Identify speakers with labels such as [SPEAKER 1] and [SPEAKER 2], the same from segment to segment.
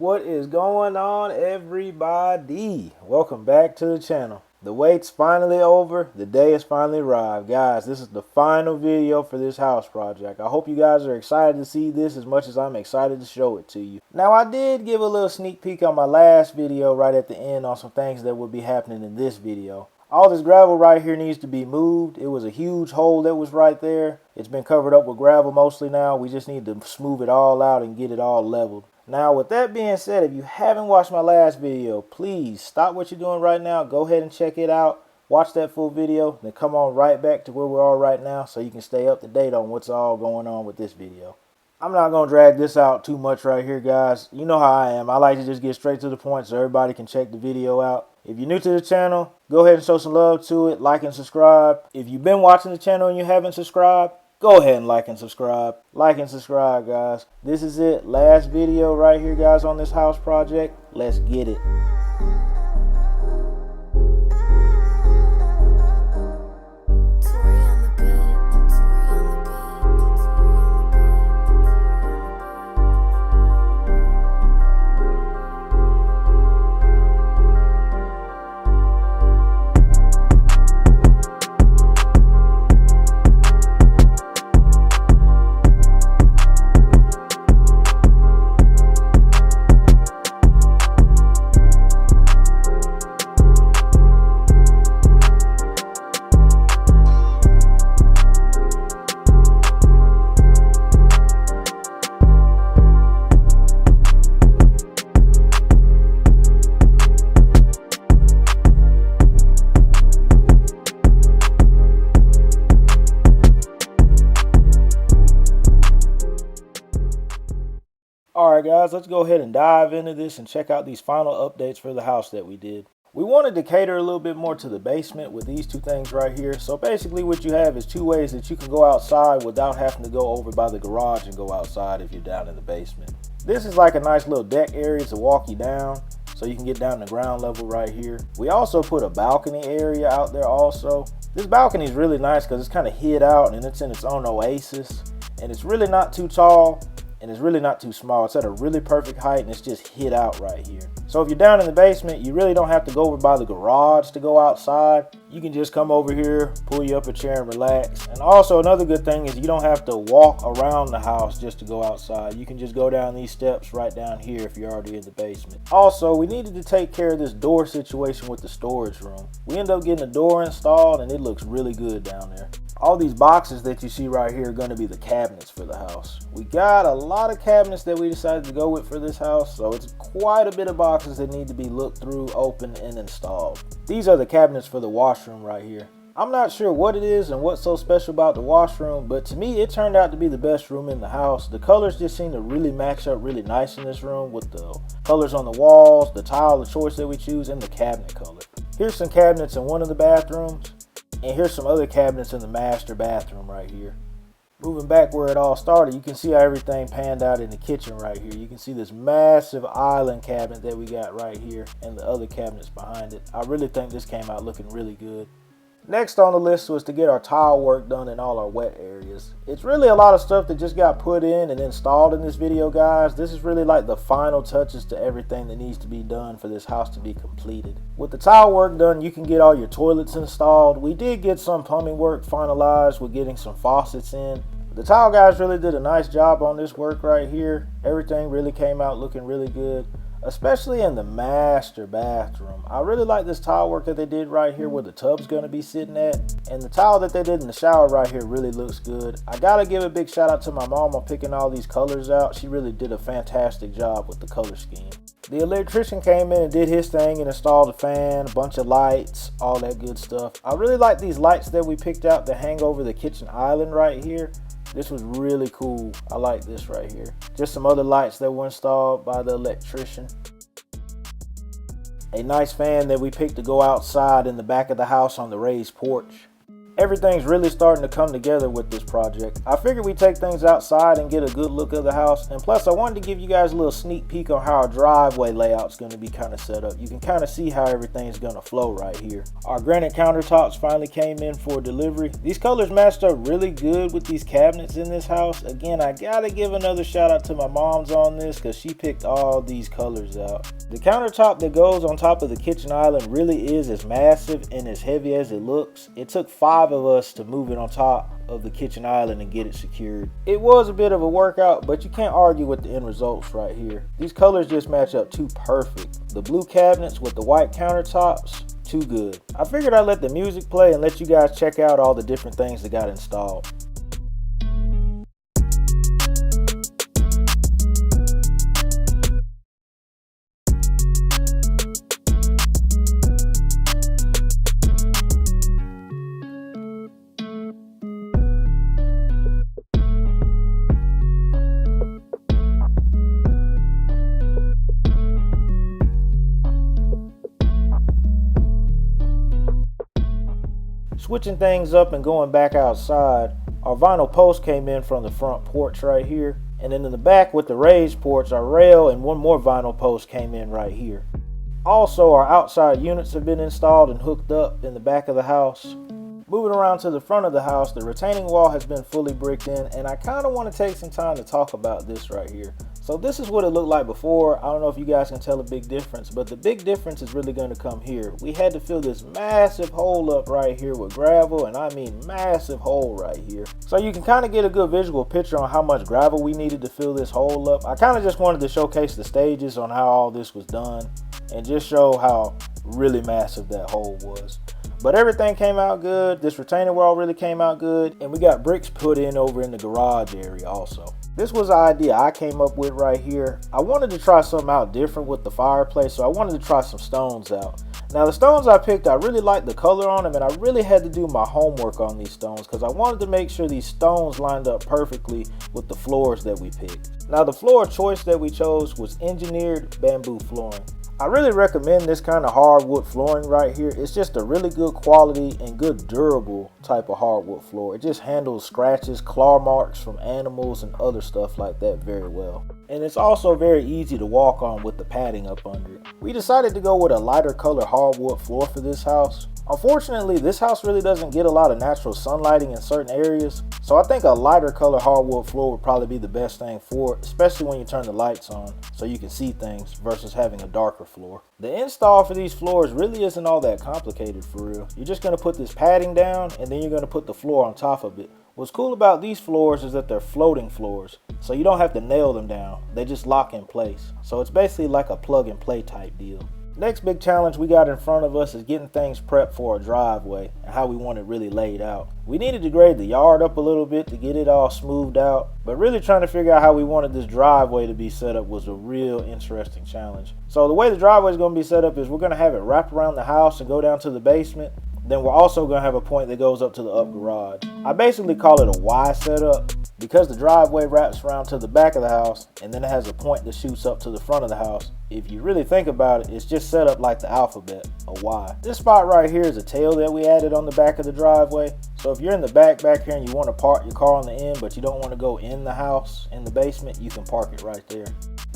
[SPEAKER 1] What is going on, everybody? Welcome back to the channel. The wait's finally over. The day has finally arrived. Guys, this is the final video for this house project. I hope you guys are excited to see this as much as I'm excited to show it to you. Now, I did give a little sneak peek on my last video right at the end on some things that will be happening in this video. All this gravel right here needs to be moved. It was a huge hole that was right there. It's been covered up with gravel mostly now. We just need to smooth it all out and get it all leveled. Now, with that being said, if you haven't watched my last video, please stop what you're doing right now. Go ahead and check it out. Watch that full video, then come on right back to where we are right now so you can stay up to date on what's all going on with this video. I'm not going to drag this out too much right here, guys. You know how I am. I like to just get straight to the point so everybody can check the video out. If you're new to the channel, go ahead and show some love to it. Like and subscribe. If you've been watching the channel and you haven't subscribed, go ahead and like and subscribe. Like and subscribe, guys. This is it. Last video right here, guys, on this house project. Let's get it. Alright guys, let's go ahead and dive into this and check out these final updates for the house that we did. We wanted to cater a little bit more to the basement with these two things right here. So basically what you have is two ways that you can go outside without having to go over by the garage and go outside if you're down in the basement. This is like a nice little deck area to walk you down so you can get down to ground level right here. We also put a balcony area out there also. This balcony is really nice because it's kind of hid out and it's in its own oasis. And it's really not too tall. And it's really not too small. It's at a really perfect height and it's just hid out right here. So if you're down in the basement, you really don't have to go over by the garage to go outside. You can just come over here, pull you up a chair and relax. And also another good thing is you don't have to walk around the house just to go outside. You can just go down these steps right down here if you're already in the basement. Also, we needed to take care of this door situation with the storage room. We ended up getting a door installed and it looks really good down there. All these boxes that you see right here are going to be the cabinets for the house. We got a lot of cabinets that we decided to go with for this house, so it's quite a bit of boxes that need to be looked through, opened, and installed. These are the cabinets for the washroom right here. I'm not sure what it is and what's so special about the washroom, but to me it turned out to be the best room in the house. The colors just seem to really match up really nice in this room with the colors on the walls, the tile, the choice that we choose, and the cabinet color. Here's some cabinets in one of the bathrooms. And here's some other cabinets in the master bathroom right here. Moving back where it all started, you can see how everything panned out in the kitchen right here. You can see this massive island cabinet that we got right here and the other cabinets behind it. I really think this came out looking really good. Next on the list was to get our tile work done in all our wet areas. It's really a lot of stuff that just got put in and installed in this video, guys. This is really like the final touches to everything that needs to be done for this house to be completed. With the tile work done, you can get all your toilets installed. We did get some plumbing work finalized with getting some faucets in. The tile guys really did a nice job on this work right here. Everything really came out looking really good, especially in the master bathroom. I really like this tile work that they did right here where the tub's going to be sitting at. And the tile that they did in the shower right here really looks good. I gotta give a big shout out to my mom on picking all these colors out. She really did a fantastic job with the color scheme. The electrician came in and did his thing and installed a fan, a bunch of lights, all that good stuff. I really like these lights that we picked out that hang over the kitchen island right here. This was really cool. I like this right here. Just some other lights that were installed by the electrician. A nice fan that we picked to go outside in the back of the house on the raised porch. Everything's really starting to come together with this project. I figured we'd take things outside and get a good look of the house, and plus I wanted to give you guys a little sneak peek on how our driveway layout's going to be kind of set up. You can kind of see how everything's going to flow right here. Our granite countertops finally came in for delivery. These colors matched up really good with these cabinets in this house. Again, I gotta give another shout out to my mom's on this because she picked all these colors out. The countertop that goes on top of the kitchen island really is as massive and as heavy as it looks. It took 5 of us to move it on top of the kitchen island and get it secured. It was a bit of a workout, but you can't argue with the end results right here. These colors just match up too perfect. The blue cabinets with the white countertops, too good. I figured I'd let the music play and let you guys check out all the different things that got installed. Switching things up and going back outside, our vinyl post came in from the front porch right here, and then in the back with the raised porch, our rail and one more vinyl post came in right here. Also, our outside units have been installed and hooked up in the back of the house. Moving around to the front of the house, the retaining wall has been fully bricked in, and I kind of want to take some time to talk about this right here. So this is what it looked like before. I don't know if you guys can tell a big difference, but the big difference is really going to come here. We had to fill this massive hole up right here with gravel, and I mean massive hole right here. So you can kind of get a good visual picture on how much gravel we needed to fill this hole up. I kind of just wanted to showcase the stages on how all this was done and just show how really massive that hole was. But everything came out good. This retaining wall really came out good, and we got bricks put in over in the garage area also. This was an idea I came up with right here. I wanted to try something out different with the fireplace, so I wanted to try some stones out. Now the stones I picked, I really liked the color on them, and I really had to do my homework on these stones because I wanted to make sure these stones lined up perfectly with the floors that we picked. Now the floor choice that we chose was engineered bamboo flooring. I really recommend this kind of hardwood flooring right here. It's just a really good quality and good durable type of hardwood floor. It just handles scratches, claw marks from animals and other stuff like that very well. And it's also very easy to walk on with the padding up under it. We decided to go with a lighter color hardwood floor for this house. Unfortunately, this house really doesn't get a lot of natural sunlighting in certain areas, so I think a lighter color hardwood floor would probably be the best thing for it, especially when you turn the lights on so you can see things versus having a darker floor. The install for these floors really isn't all that complicated for real. You're just going to put this padding down and then you're going to put the floor on top of it. What's cool about these floors is that they're floating floors, so you don't have to nail them down. They just lock in place. So it's basically like a plug and play type deal. Next big challenge we got in front of us is getting things prepped for a driveway and how we want it really laid out. We needed to grade the yard up a little bit to get it all smoothed out, but really trying to figure out how we wanted this driveway to be set up was a real interesting challenge. So the way the driveway is going to be set up is we're going to have it wrap around the house and go down to the basement. Then we're also going to have a point that goes up to the up garage. I basically call it a Y setup because the driveway wraps around to the back of the house and then it has a point that shoots up to the front of the house. If you really think about it, it's just set up like the alphabet, a Y. This spot right here is a tail that we added on the back of the driveway. So if you're in the back here and you want to park your car on the end, but you don't want to go in the house, in the basement, you can park it right there.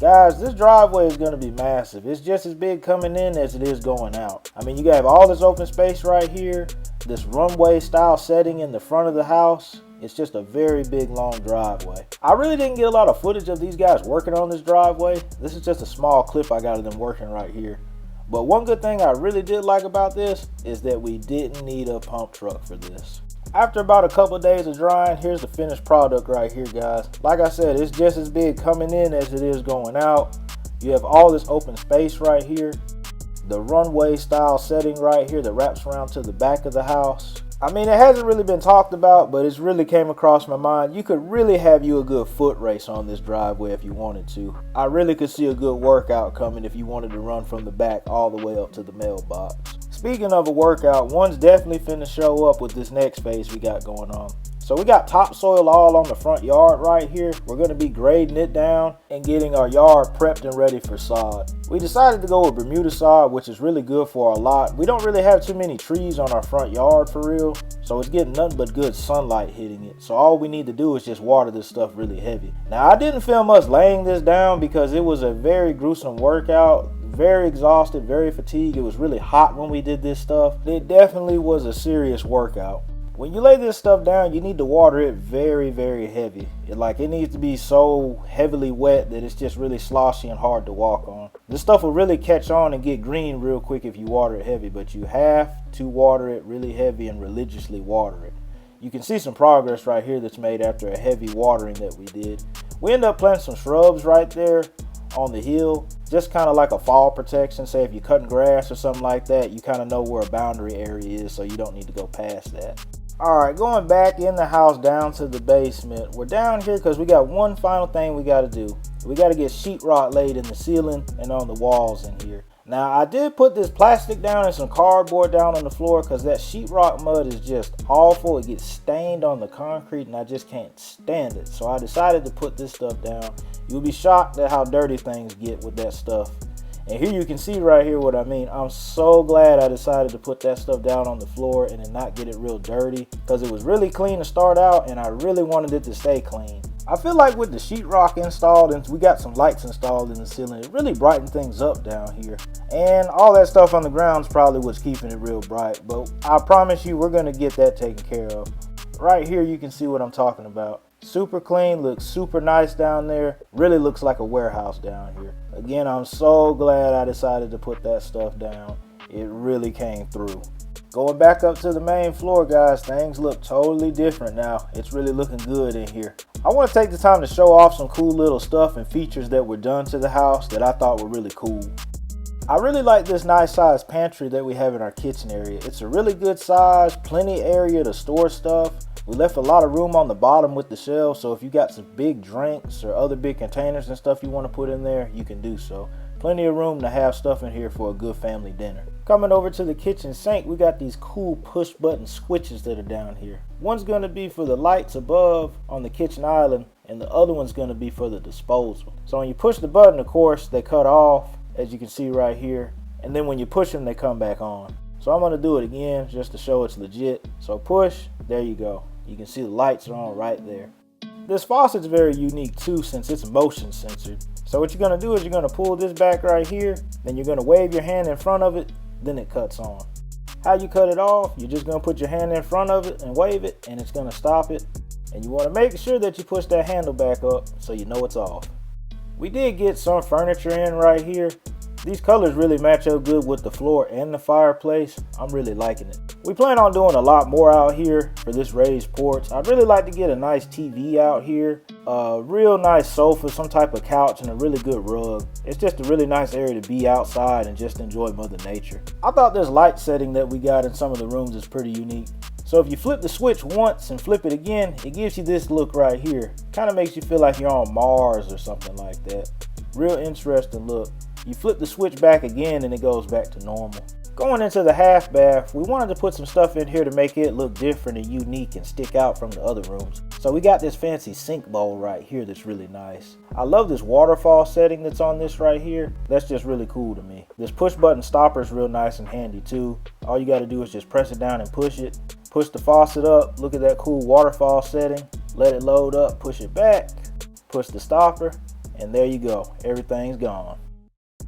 [SPEAKER 1] Guys, this driveway is going to be massive. It's just as big coming in as it is going out. I mean, you have all this open space right here, this runway style setting in the front of the house. It's just a very big long driveway. I really didn't get a lot of footage of these guys working on this driveway. This is just a small clip I got of them working right here. But one good thing I really did like about this is that we didn't need a pump truck for this. After about a couple of days of drying, here's the finished product right here, guys. Like I said, it's just as big coming in as it is going out. You have all this open space right here. The runway style setting right here that wraps around to the back of the house. I mean, it hasn't really been talked about, but it's really came across my mind. You could really have you a good foot race on this driveway if you wanted to. I really could see a good workout coming if you wanted to run from the back all the way up to the mailbox. Speaking of a workout, one's definitely finna show up with this next phase we got going on. So we got topsoil all on the front yard right here. We're going to be grading it down and getting our yard prepped and ready for sod. We decided to go with Bermuda sod, which is really good for our lot. We don't really have too many trees on our front yard for real, so it's getting nothing but good sunlight hitting it. So all we need to do is just water this stuff really heavy. Now I didn't film us laying this down because it was a very gruesome workout. Very exhausted, very fatigued. It was really hot when we did this stuff. It definitely was a serious workout. When you lay this stuff down, you need to water it very, very heavy. It needs to be so heavily wet that it's just really sloshy and hard to walk on. This stuff will really catch on and get green real quick if you water it heavy, but you have to water it really heavy and religiously water it. You can see some progress right here that's made after a heavy watering that we did. We end up planting some shrubs right there on the hill, just kind of like a fall protection. Say if you're cutting grass or something like that, you kind of know where a boundary area is, so you don't need to go past that. Alright, going back in the house down to the basement. We're down here because we got one final thing we got to do. We got to get sheetrock laid in the ceiling and on the walls in here. Now I did put this plastic down and some cardboard down on the floor because that sheetrock mud is just awful. It gets stained on the concrete and I just can't stand it. So I decided to put this stuff down. You'll be shocked at how dirty things get with that stuff. And here you can see right here what I mean. I'm so glad I decided to put that stuff down on the floor and then not get it real dirty, because it was really clean to start out and I really wanted it to stay clean. I feel like with the sheetrock installed and we got some lights installed in the ceiling, it really brightened things up down here. And all that stuff on the ground is probably what's keeping it real bright, but I promise you we're going to get that taken care of. Right here you can see what I'm talking about. Super clean, looks super nice down there. Really looks like a warehouse down here. Again, I'm so glad I decided to put that stuff down. It really came through. Going back up to the main floor, guys, things look totally different now. It's really looking good in here. I want to take the time to show off some cool little stuff and features that were done to the house that I thought were really cool. I really like this nice size pantry that we have in our kitchen area. It's a really good size, plenty area to store stuff. We left a lot of room on the bottom with the shelves, so if you got some big drinks or other big containers and stuff you want to put in there, you can do so. Plenty of room to have stuff in here for a good family dinner. Coming over to the kitchen sink, we got these cool push button switches that are down here. One's going to be for the lights above on the kitchen island, and the other one's going to be for the disposal. So when you push the button, of course, they cut off, as you can see right here, and then when you push them, they come back on. So I'm going to do it again just to show it's legit. So push, there you go. You can see the lights are on right there. This faucet's very unique too, since it's motion censored. So what you're going to do is you're going to pull this back right here, then you're going to wave your hand in front of it, then it cuts on. How you cut it off, you're just going to put your hand in front of it and wave it, and it's going to stop it. And you want to make sure that you push that handle back up so you know it's off. We did get some furniture in right here. These colors really match up good with the floor and the fireplace. I'm really liking it. We plan on doing a lot more out here for this raised porch. I'd really like to get a nice TV out here, a real nice sofa, some type of couch, and a really good rug. It's just a really nice area to be outside and just enjoy Mother Nature. I thought this light setting that we got in some of the rooms is pretty unique. So if you flip the switch once and flip it again, it gives you this look right here. Kind of makes you feel like you're on Mars or something like that. Real interesting look. You flip the switch back again and it goes back to normal. Going into the half bath, we wanted to put some stuff in here to make it look different and unique and stick out from the other rooms. So we got this fancy sink bowl right here that's really nice. I love this waterfall setting that's on this right here. That's just really cool to me. This push button stopper is real nice and handy too. All you got to do is just press it down and push it. Push the faucet up, look at that cool waterfall setting. Let it load up, push it back, push the stopper, and there you go. Everything's gone.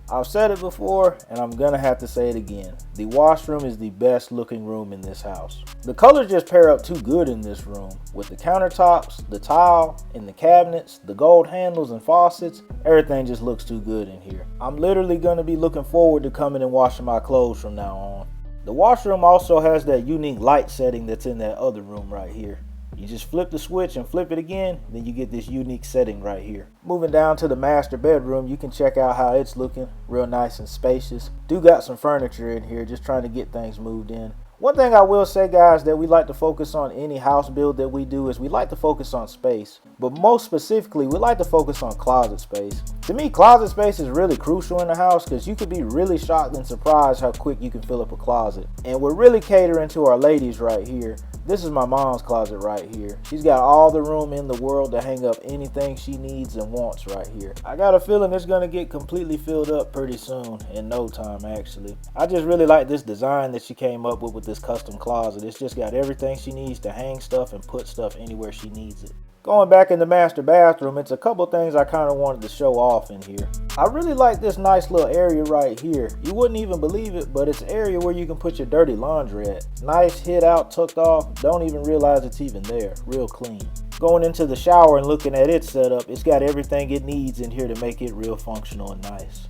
[SPEAKER 1] I've said it before, and I'm gonna have to say it again. The washroom is the best looking room in this house. The colors just pair up too good in this room. With the countertops, the tile, and the cabinets, the gold handles and faucets, everything just looks too good in here. I'm literally gonna be looking forward to coming and washing my clothes from now on. The washroom also has that unique light setting that's in that other room right here. You just flip the switch and flip it again, then you get this unique setting right here. Moving down to the master bedroom, you can check out how it's looking. Real nice and spacious. Do got some furniture in here, just trying to get things moved in. One thing I will say, guys, that we like to focus on any house build that we do is we like to focus on space. But most specifically, we like to focus on closet space. To me, closet space is really crucial in the house because you could be really shocked and surprised how quick you can fill up a closet. And we're really catering to our ladies right here. This is my mom's closet right here. She's got all the room in the world to hang up anything she needs and wants right here. I got a feeling it's gonna get completely filled up pretty soon, in no time actually. I just really like this design that she came up with this custom closet. It's just got everything she needs to hang stuff and put stuff anywhere she needs it. Going back in the master bathroom, it's a couple things I kind of wanted to show off in here. I really like this nice little area right here. You wouldn't even believe it, but it's an area where you can put your dirty laundry at. Nice, hid out, tucked off. Don't even realize it's even there. Real clean. Going into the shower and looking at its setup, it's got everything it needs in here to make it real functional and nice.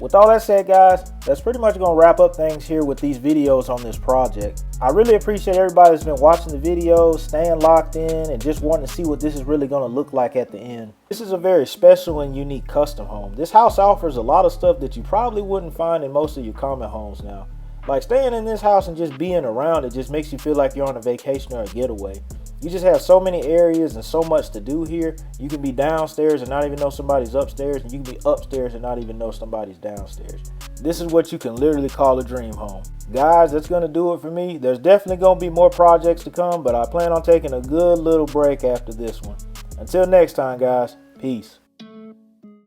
[SPEAKER 1] With all that said, guys, that's pretty much going to wrap up things here with these videos on this project. I really appreciate everybody that's been watching the videos, staying locked in, and just wanting to see what this is really going to look like at the end. This is a very special and unique custom home. This house offers a lot of stuff that you probably wouldn't find in most of your common homes now. Like staying in this house and just being around it just makes you feel like you're on a vacation or a getaway. You just have so many areas and so much to do here. You can be downstairs and not even know somebody's upstairs, and you can be upstairs and not even know somebody's downstairs. This is what you can literally call a dream home. Guys, that's going to do it for me. There's definitely going to be more projects to come, but I plan on taking a good little break after this one. Until next time, guys, peace.